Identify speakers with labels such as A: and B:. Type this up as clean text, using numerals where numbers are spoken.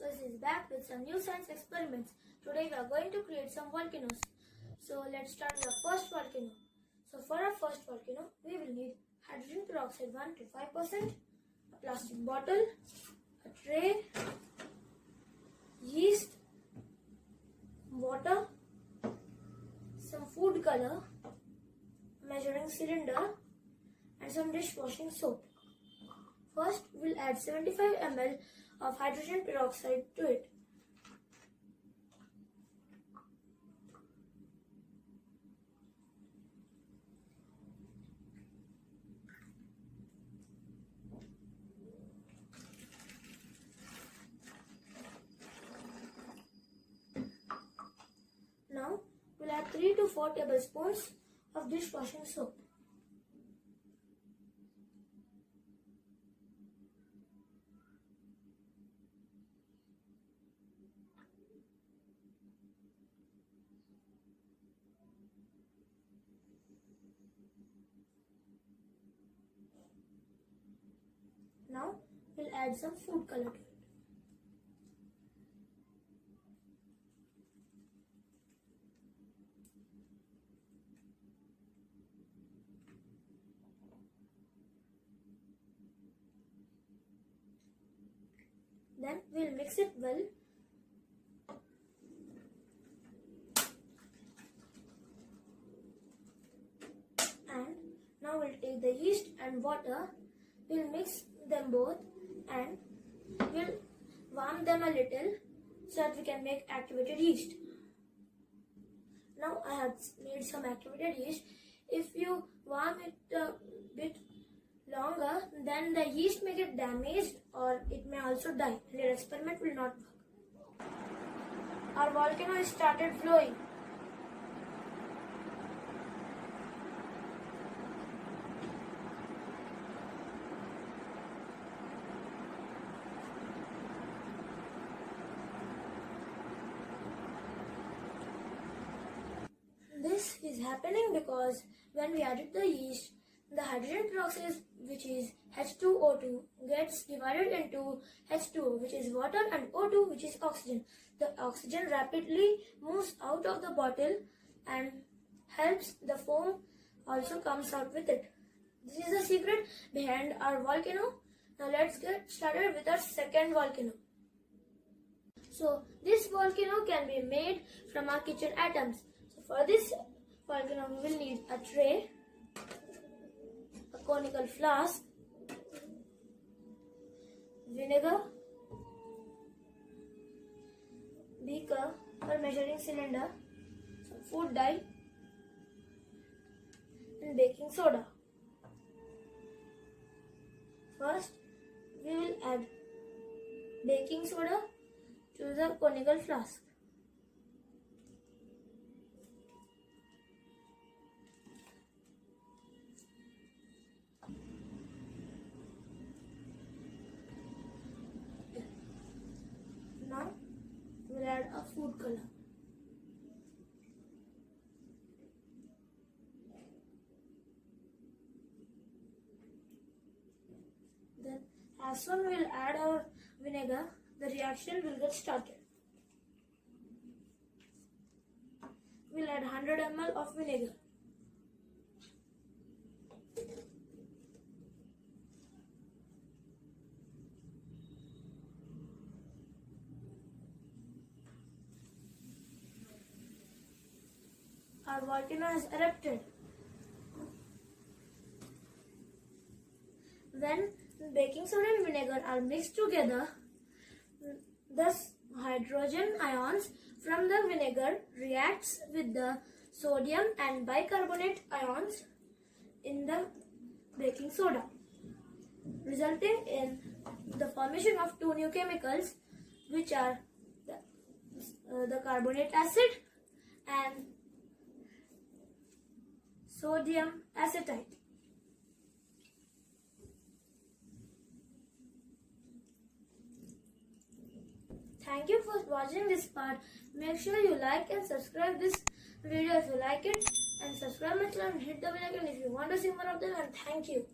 A: Worldz is back with some new science experiments. Today we are going to create some volcanoes. So let's start with the first volcano. So for our first volcano, we will need hydrogen peroxide 1 to 5%, a plastic bottle, a tray, yeast, water, some food color, measuring cylinder, and some dishwashing soap. First, we'll add 75 ml of hydrogen peroxide to it. Now, we'll add 3 to 4 tablespoons of dishwashing soap. Now, we'll add some food color to it. Then we'll mix it well. And now we'll take the yeast and water. We'll mix them both and we'll warm them a little so that we can make activated yeast. Now I have made some activated yeast. If you warm it a bit longer, then the yeast may get damaged or it may also die and your experiment will not work. Our volcano has started flowing. This is happening because when we added the yeast, the hydrogen peroxide, which is H2O2, gets divided into H2O, which is water, and O2, which is oxygen. The oxygen rapidly moves out of the bottle and helps the foam also comes out with it. This is the secret behind our volcano. Now let's get started with our second volcano. So this volcano can be made from our kitchen items. So for this volcano, we will need a tray, a conical flask, vinegar, beaker or measuring cylinder, some food dye, and baking soda. First, we will add baking soda to the conical flask. Now, we'll add a food color. Then, as soon we'll add our vinegar, the reaction will get started. We'll add 100 ml of vinegar. Our volcano has erupted. When baking soda and vinegar are mixed together, the hydrogen ions from the vinegar reacts with the sodium and bicarbonate ions in the baking soda, resulting in the formation of two new chemicals, which are the carbonic acid and sodium acetate. Thank you for watching this part. Make sure you like and subscribe this video if you like it, and subscribe my channel and hit the bell icon if you want to see more of them, and thank you.